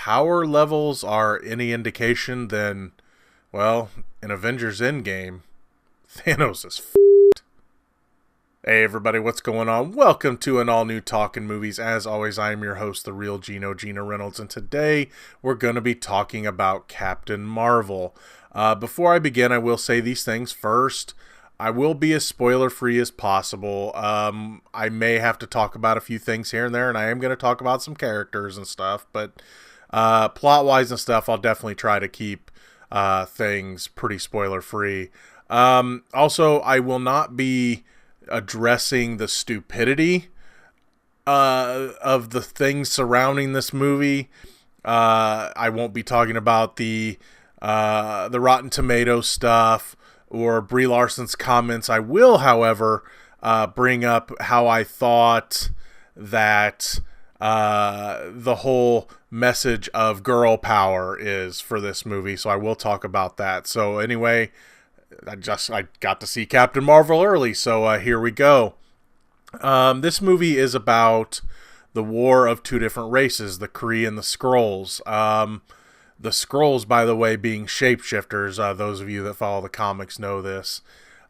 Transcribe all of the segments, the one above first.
power levels are any indication, then, well, in Avengers Endgame, Thanos is f***ed. Hey everybody, what's going on? Welcome to an all-new Talkin Movies. As always, I am your host, the real Geno Reynolds, and today we're going to be talking about Captain Mar-Vell. Before I begin, I will say these things first. I will be as spoiler-free as possible. I may have to talk about a few things here and there, and I am going to talk about some characters and stuff, but plot-wise and stuff, I'll definitely try to keep things pretty spoiler-free. Also, I will not be addressing the stupidity of the things surrounding this movie. I won't be talking about the Rotten Tomatoes stuff or Brie Larson's comments. I will, however, bring up how I thought that the whole message of girl power is for this movie, so I will talk about that. So anyway, I got to see Captain Mar-Vell early, so here we go. This movie is about the war of two different races, the Kree and the Skrulls. The Skrulls, by the way, being shapeshifters. Those of you that follow the comics know this.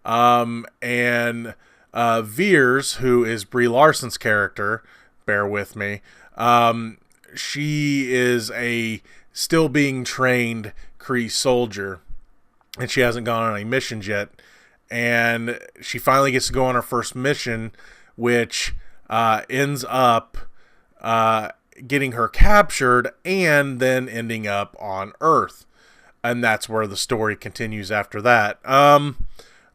And Veers, who is Brie Larson's character, bear with me, she is a still being trained Kree soldier, and she hasn't gone on any missions yet. And she finally gets to go on her first mission, which ends up getting her captured and then ending up on Earth. And that's where the story continues after that.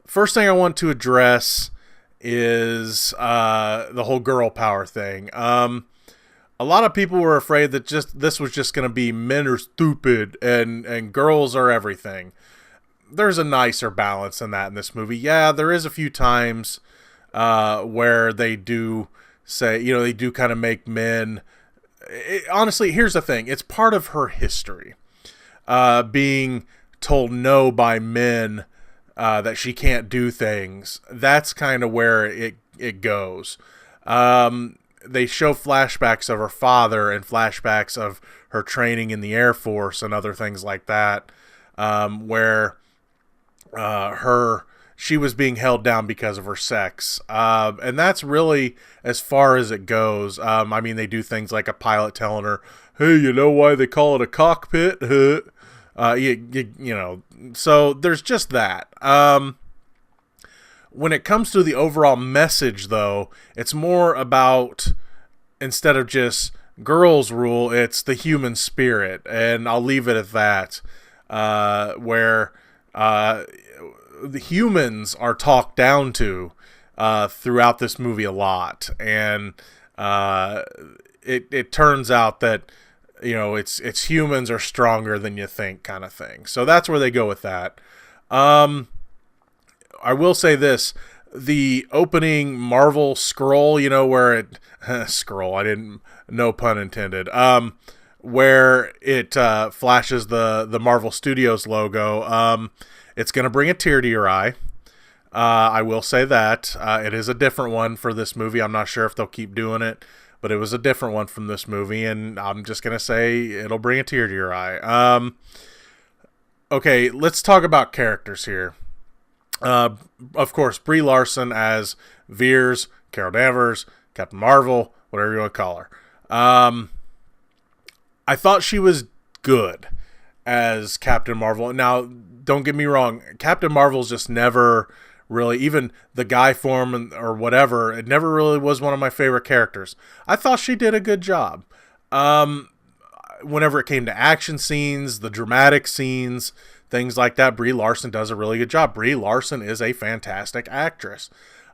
First thing I want to address is the whole girl power thing. A lot of people were afraid that this was just going to be men are stupid and girls are everything. There's a nicer balance than that in this movie. Yeah, there is a few times where they do say, they do kind of make men... honestly, here's the thing. It's part of her history. Being told no by men that she can't do things. That's kind of where it goes. They show flashbacks of her father and flashbacks of her training in the Air Force and other things like that, where she was being held down because of her sex. And that's really as far as it goes. I mean, they do things like a pilot telling her, hey, you know why they call it a cockpit? So there's just that. When it comes to the overall message, though, it's more about, instead of just girls rule, it's the human spirit. And I'll leave it at that, where the humans are talked down to throughout this movie a lot, and it turns out that it's humans are stronger than you think, kind of thing. So that's where they go with that. I will say this: the opening Mar-Vell scroll, where it scroll, I didn't, no pun intended. Where it flashes the Mar-Vell Studios logo. It's going to bring a tear to your eye. I will say that. It is a different one for this movie. I'm not sure if they'll keep doing it, but it was a different one from this movie, and I'm just going to say it'll bring a tear to your eye. Okay, let's talk about characters here. Of course, Brie Larson as Veers, Carol Danvers, Captain Mar-Vell, whatever you want to call her. I thought she was good as Captain Mar-Vell. Now, don't get me wrong, Captain Mar-Vell's just never really, even the guy form or whatever, it never really was one of my favorite characters. I thought she did a good job. Whenever it came to action scenes, the dramatic scenes, things like that, Brie Larson does a really good job. Brie Larson is a fantastic actress.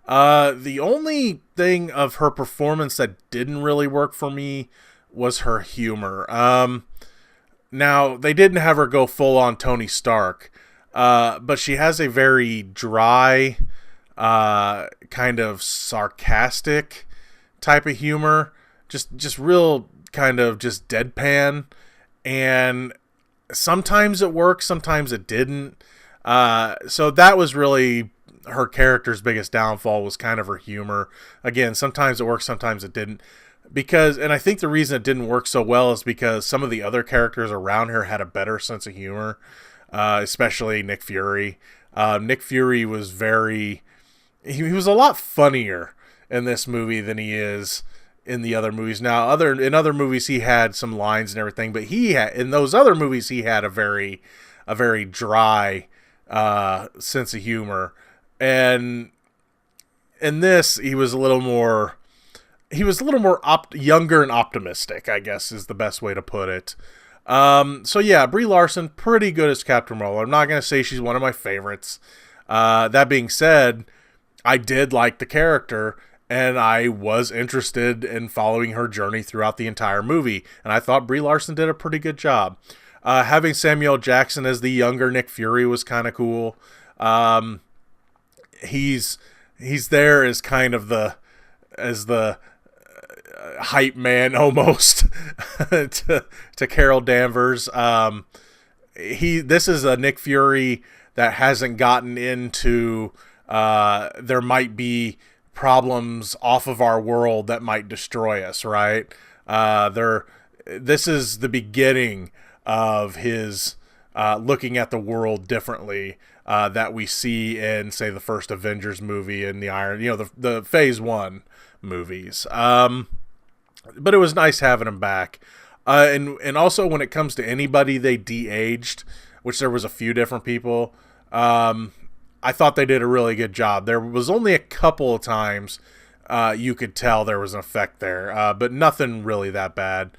The only thing of her performance that didn't really work for me was her humor. Now, they didn't have her go full on Tony Stark, but she has a very dry, kind of sarcastic type of humor. Just real kind of just deadpan. And sometimes it worked, sometimes it didn't. So that was really her character's biggest downfall, was kind of her humor. Again, sometimes it worked, sometimes it didn't. and I think the reason it didn't work so well is because some of the other characters around her had a better sense of humor, especially Nick Fury. Nick Fury was he was a lot funnier in this movie than he is in the other movies. Now, in other movies he had some lines and everything, but in those other movies he had a very dry sense of humor, and in this he was a little more younger and optimistic, I guess is the best way to put it. So yeah, Brie Larson, pretty good as Captain Marvel. I'm not going to say she's one of my favorites. That being said, I did like the character, and I was interested in following her journey throughout the entire movie, and I thought Brie Larson did a pretty good job. Having Samuel Jackson as the younger Nick Fury was kind of cool. He's there as kind of the hype man almost to Carol Danvers. This is a Nick Fury that hasn't gotten into there might be problems off of our world that might destroy us, right? This is the beginning of his looking at the world differently that we see in, say, the first Avengers movie and the Phase 1 movies. But it was nice having him back. And also when it comes to anybody they de-aged, which there was a few different people, I thought they did a really good job. There was only a couple of times you could tell there was an effect there, but nothing really that bad.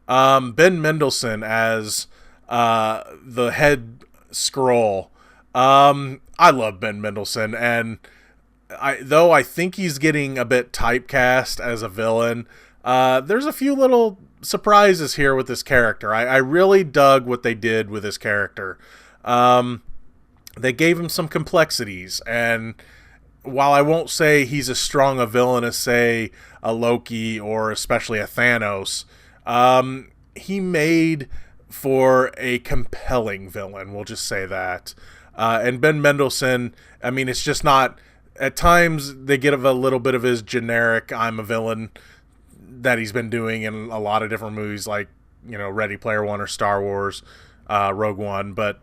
Ben Mendelsohn as the head Skrull. I love Ben Mendelsohn, and though I think he's getting a bit typecast as a villain, there's a few little surprises here with this character. I really dug what they did with this character. They gave him some complexities, and while I won't say he's as strong a villain as, say, a Loki or especially a Thanos, he made for a compelling villain, we'll just say that. And Ben Mendelsohn, I mean, it's just not... At times, they get a little bit of his generic I'm a villain that he's been doing in a lot of different movies, like, Ready Player One or Star Wars, Rogue One. But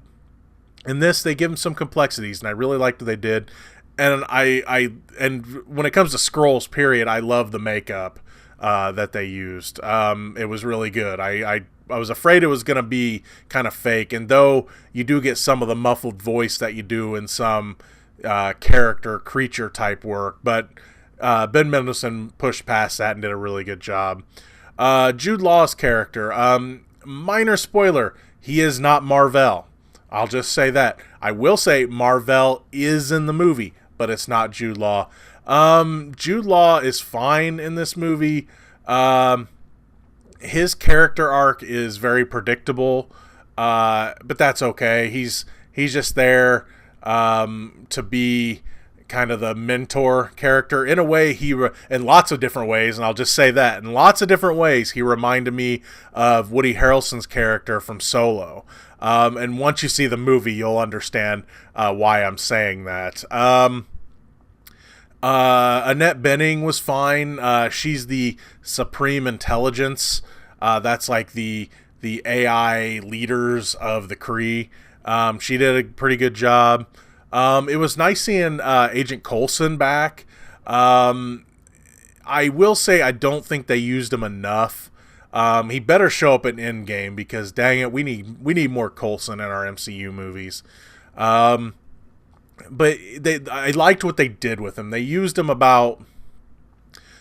in this, they give him some complexities, and I really liked what they did. And and when it comes to Skrulls, period, I love the makeup that they used. It was really good. I was afraid it was going to be kind of fake, and though you do get some of the muffled voice that you do in some character creature type work, but Ben Mendelsohn pushed past that and did a really good job. Jude Law's character, minor spoiler, he is not Mar-Vell. I'll just say that. I will say Mar-Vell is in the movie, but it's not Jude Law. Jude Law is fine in this movie. His character arc is very predictable, but that's okay. He's just there to be kind of the mentor character. In a way, in lots of different ways, and I'll just say that, in lots of different ways, he reminded me of Woody Harrelson's character from Solo. And once you see the movie, you'll understand why I'm saying that. Annette Bening was fine. She's the Supreme Intelligence. That's like the AI leaders of the Kree. She did a pretty good job. It was nice seeing Agent Coulson back. I will say I don't think they used him enough. He better show up in Endgame because, dang it, we need more Coulson in our MCU movies. But I liked what they did with him. They used him about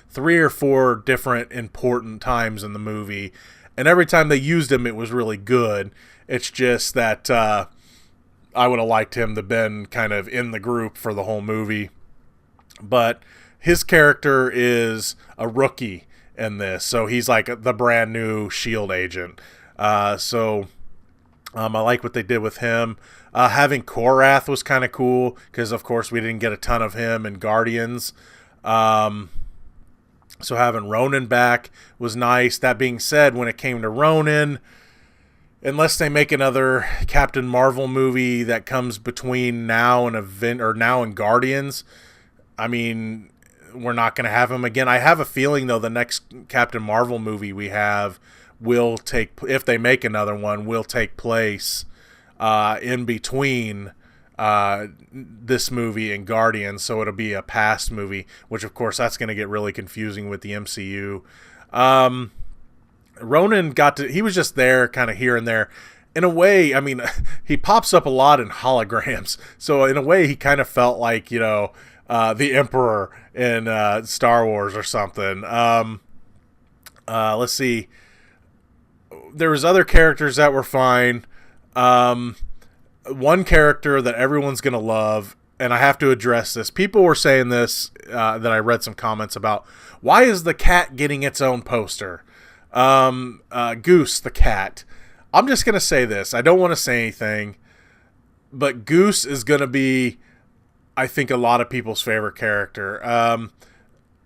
3 or 4 different important times in the movie, and every time they used him, it was really good. It's just that I would have liked him to been kind of in the group for the whole movie. But his character is a rookie in this, so he's like the brand new S.H.I.E.L.D. agent. So I like what they did with him. Having Korath was kind of cool because, of course, we didn't get a ton of him in Guardians. So having Ronan back was nice. That being said, when it came to Ronan, unless they make another Captain Marvel movie that comes between now and now and Guardians, I mean, we're not going to have him again. I have a feeling, though, the next Captain Marvel movie we have will take, if they make another one, will take place in between this movie and Guardians, so it'll be a past movie, which of course that's going to get really confusing with the MCU. Ronan he was just there kind of here and there. In a way, I mean, he pops up a lot in holograms, so in a way he kind of felt like, the Emperor in Star Wars or something. Let's see. There was other characters that were fine. One character that everyone's going to love, and I have to address this. People were saying this, that I read some comments about. Why is the cat getting its own poster? Goose, the cat. I'm just going to say this. I don't want to say anything, but Goose is going to be, I think, a lot of people's favorite character.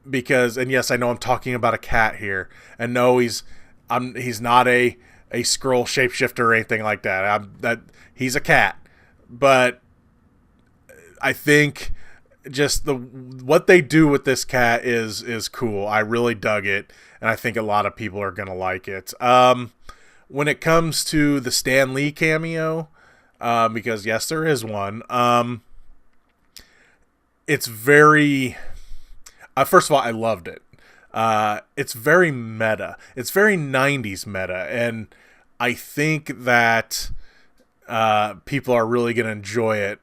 Because, and yes, I know I'm talking about a cat here, and no, he's not a Skrull shapeshifter or anything like that. He's a cat, but I think just what they do with this cat is cool. I really dug it, and I think a lot of people are gonna like it. When it comes to the Stan Lee cameo, because yes, there is one. It's very. First of all, I loved it. It's very meta. It's very 90s meta, and I think that people are really going to enjoy it,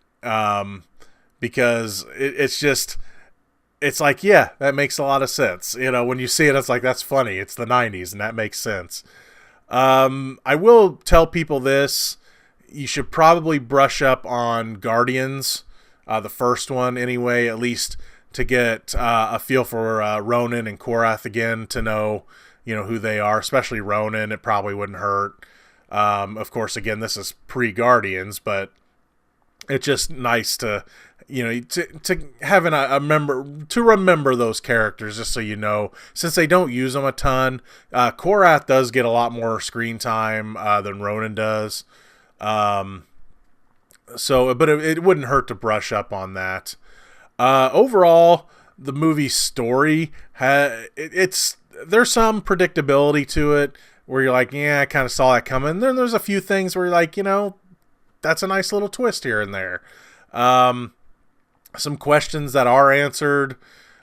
because it's like, yeah, that makes a lot of sense. When you see it, it's like, that's funny. It's the 90s, and that makes sense. I will tell people this. You should probably brush up on Guardians, the first one anyway, at least to get a feel for Ronan and Korath again, to know, who they are, especially Ronan. It probably wouldn't hurt. Of course, again, this is pre-Guardians, but it's just nice to, to having a member, to remember those characters, just so since they don't use them a ton. Korath does get a lot more screen time than Ronan does. But it wouldn't hurt to brush up on that. Overall, the movie's story there's some predictability to it, where you're like, yeah, I kind of saw that coming. Then there's a few things where you're like, that's a nice little twist here and there. Some questions that are answered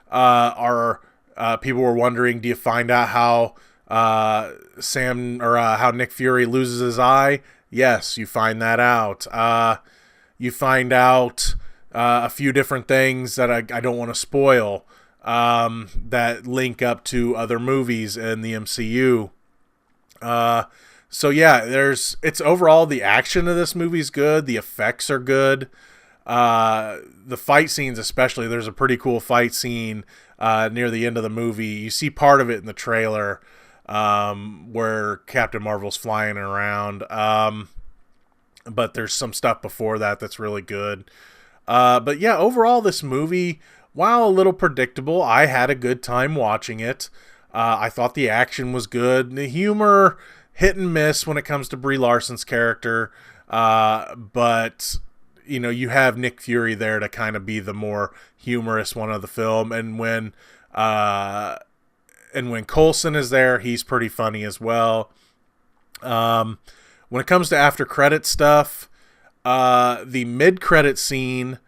are people were wondering, do you find out how how Nick Fury loses his eye? Yes, you find that out. You find out a few different things that I don't want to spoil, that link up to other movies in the MCU. So yeah, it's overall, the action of this movie is good. The effects are good. The fight scenes, especially, there's a pretty cool fight scene near the end of the movie. You see part of it in the trailer, where Captain Marvel's flying around. But there's some stuff before that that's really good. But yeah, overall, this movie, while a little predictable, I had a good time watching it. I thought the action was good. The humor, hit and miss when it comes to Brie Larson's character. But, you have Nick Fury there to kind of be the more humorous one of the film. And when Coulson is there, he's pretty funny as well. When it comes to after credit stuff, the mid-credit scene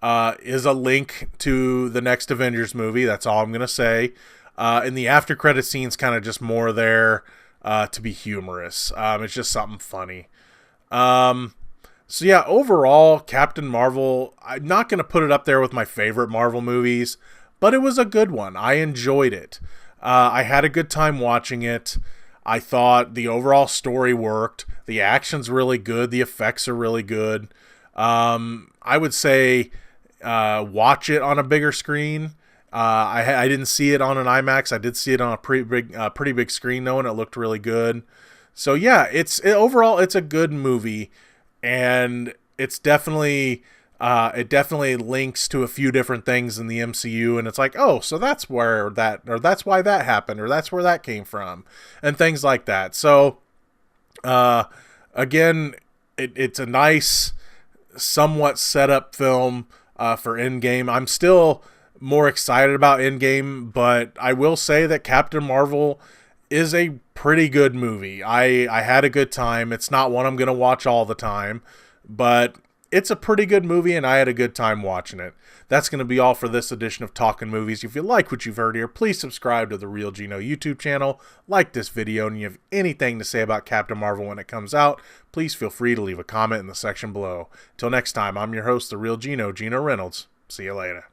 is a link to the next Avengers movie. That's all I'm going to say. And the after credit scene's kind of just more there to be humorous. It's just something funny. So yeah, overall, Captain Marvel, I'm not going to put it up there with my favorite Marvel movies, but it was a good one. I enjoyed it. I had a good time watching it. I thought the overall story worked. The action's really good. The effects are really good. I would say watch it on a bigger screen. I didn't see it on an IMAX. I did see it on a pretty big screen though, and it looked really good. So yeah, overall it's a good movie, and it's definitely it definitely links to a few different things in the MCU, and it's like, oh, so that's where that, or that's why that happened, or that's where that came from, and things like that. So again, it's a nice, somewhat set up film for Endgame. I'm still more excited about Endgame, but I will say that Captain Marvel is a pretty good movie. I had a good time. It's not one I'm going to watch all the time, but it's a pretty good movie, and I had a good time watching it. That's going to be all for this edition of Talkin Movies. If you like what you've heard here, please subscribe to the Real Geno YouTube channel, like this video, and if you have anything to say about Captain Marvel when it comes out, please feel free to leave a comment in the section below. Until next time, I'm your host, the Real Geno, Geno Reynolds. See you later.